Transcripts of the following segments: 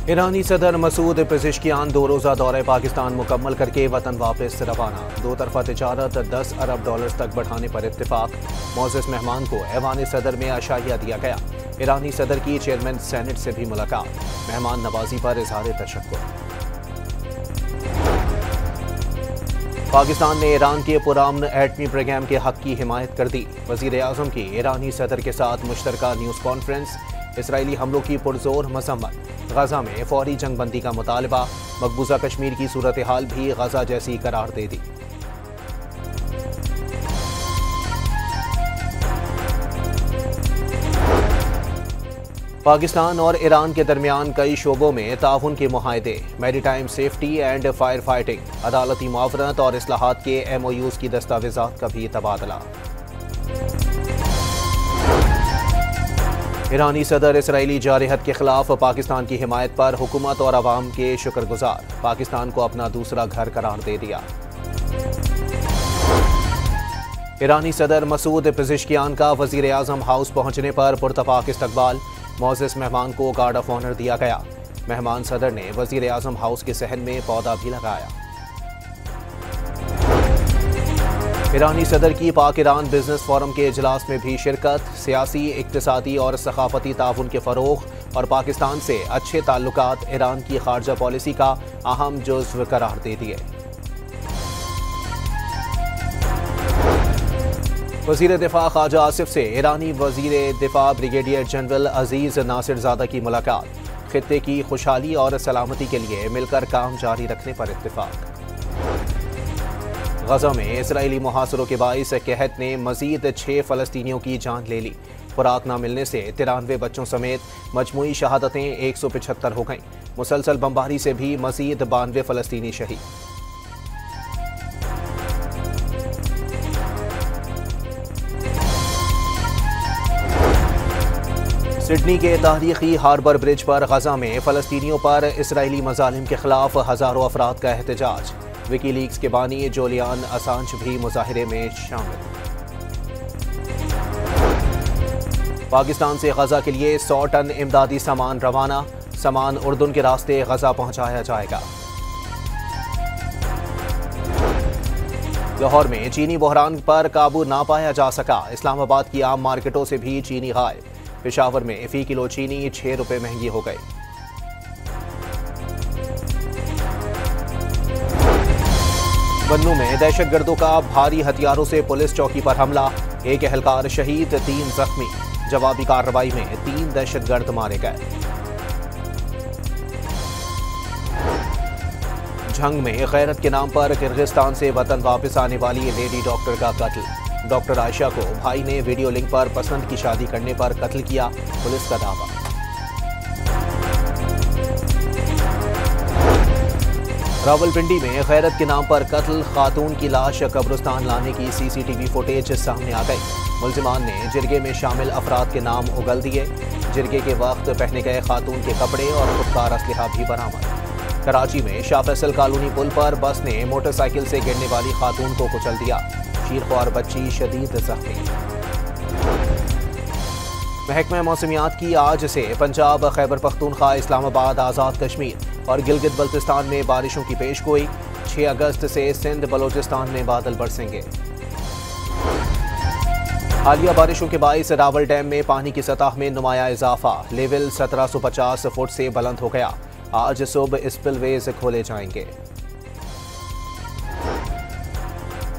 ईरानी सदर मसूद पेज़ेश्कियान 2 रोज़ा दौरे पाकिस्तान मुकम्मल करके वतन वापस रवाना। 2 तरफ़ा तिजारत $10 अरब तक बढ़ाने पर इत्तेफाक। मोअज़्ज़ज़ मेहमान को ऐवान सदर में अशाइया दिया गया। ईरानी सदर की चेयरमैन सेनेट से भी मुलाकात। मेहमान नवाजी पर इज़हार तशक्कुर। पाकिस्तान ने ईरान के पुरअमन एटमी प्रोग्राम के हक की हिमायत कर दी। वज़ीर आज़म की ईरानी सदर के साथ मुश्तरका न्यूज़ कॉन्फ्रेंस। इसराइली हमलों की पुरजोर मज़म्मत। गजा में फौरी जंगबंदी का मुतालबा। मकबूजा कश्मीर की सूरत हाल भी गजा जैसी करार दे दी। पाकिस्तान और ईरान के दरमियान कई शोबों में ताउन के मुआहदे। Maritime safety and fire fighting, अदालती मुआवरत और इस्लाहात के MOUs की दस्तावेजात का भी तबादला। ईरानी सदर इसराइली जारहत के खिलाफ पाकिस्तान की हिमायत पर हुकूमत और अवाम के शुक्रगुजार। पाकिस्तान को अपना दूसरा घर करार दे दिया। ईरानी सदर मसूद पेज़ेश्कियान का वज़ीर आज़म हाउस पहुंचने पर पुरतपाक इस्तकबाल। मोअज़्ज़ज़ मेहमान को गार्ड ऑफ ऑनर दिया गया। मेहमान सदर ने वज़ीर आज़म हाउस के सहन में पौधा भी लगाया। ईरानी सदर की पाक ईरान बिजनेस फोरम के इजलास में भी शिरकत। सियासी, इक्तिसादी और सकाफती ताउन के फ़रोग़ और पाकिस्तान से अच्छे ताल्लुकात ईरान की खारजा पॉलिसी का अहम जुज़्व करार दे दिए। वज़ीर दिफा ख्वाजा आसिफ से ईरानी वज़ीर दिफा ब्रिगेडियर जनरल अजीज़ नासिरज़ादा की मुलाकात। खित्ते की खुशहाली और सलामती के लिए मिलकर काम जारी रखने पर इत्तेफाक। गजा में इसराइली मुहासरों के बाइस कहत ने मजीद 6 फ़लस्तीनियों की जान ले ली। खुराक न मिलने से 93 बच्चों समेत मजमूई शहादतें 175 हो गईं। मुसलसल बमबारी से भी मजीद 92 फ़लस्तीनी शहीद। सिडनी के तारीखी हार्बर ब्रिज पर गजा में फ़लस्तीनियों पर इसराइली मज़ालिम के खिलाफ हज़ारों अफराद का एहतजाज। विकीलीक्स के बानी जूलियन असांज भी मुजाहिरे में शामिल। पाकिस्तान से गजा के लिए 100 टन इमदादी सामान रवाना। सामान उर्दून के रास्ते गजा पहुंचाया जाएगा। लाहौर में चीनी बहरान पर काबू ना पाया जा सका। इस्लामाबाद की आम मार्केटों से भी चीनी गायब। पेशावर में फी किलो चीनी 6 रुपए महंगी हो गई। बन्नू में दहशतगर्दों का भारी हथियारों से पुलिस चौकी पर हमला। 1 एहलकार शहीद, 3 जख्मी। जवाबी कार्रवाई में 3 दहशतगर्द मारे गए। झंग में गैरत के नाम पर किर्गिस्तान से वतन वापस आने वाली लेडी डॉक्टर का कत्ल। डॉक्टर आयशा को भाई ने वीडियो लिंक पर पसंद की शादी करने पर कत्ल किया, पुलिस का दावा। रावलपिंडी में गैरत के नाम पर कत्ल। खातून की लाश कब्रिस्तान लाने की CCTV फुटेज सामने आ गई। मुल्जिमान ने जिरगे में शामिल अफराद के नाम उगल दिए। जिरगे के वक्त पहने गए खातून के कपड़े और खुदकार असलहा भी बरामद। कराची में शाह फैसल कॉलोनी पुल पर बस ने मोटरसाइकिल से गिरने वाली खातून को कुचल दिया। शीरख्वार बच्ची शदीद जख्मी। महकमा मौसमियात की आज से पंजाब, खैबर पख्तूनख्वा, इस्लामाबाद, आज़ाद कश्मीर और गिलगित बल्तिस्तान में बारिशों की पेशगोई। 6 अगस्त से सिंध, बलोचिस्तान में बादल बरसेंगे। हालिया बारिशों के बाइस रावल डैम में पानी की सतह में नुमाया इजाफा। लेवल 1750 फुट से बुलंद हो गया। आज सुबह स्पिलवेज खोले जाएंगे।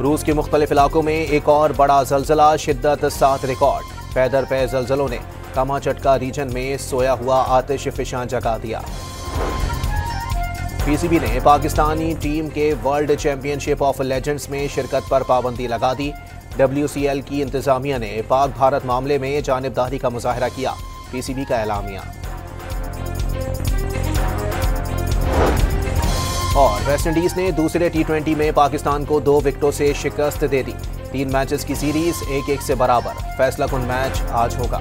रूस के मुख्तलिफ इलाकों में एक और बड़ा जल्जला, शिद्दत 7 रिकॉर्ड। पैदर पै जल्जलों ने कामा चटका रीजन में सोया हुआ आतिश फिशां जगा दिया। PCB ने पाकिस्तानी टीम के वर्ल्ड चैंपियनशिप ऑफ लेजेंड्स में शिरकत पर पाबंदी लगा दी। WCL की इंतजामिया ने पाक भारत मामले में जानिबदारी का मुजाहरा किया। PCB का एलामिया। और वेस्टइंडीज ने दूसरे T20 में पाकिस्तान को 2 विकेटों से शिकस्त दे दी। 3 मैचेस की सीरीज 1-1 से बराबर। फैसला कुन मैच आज होगा।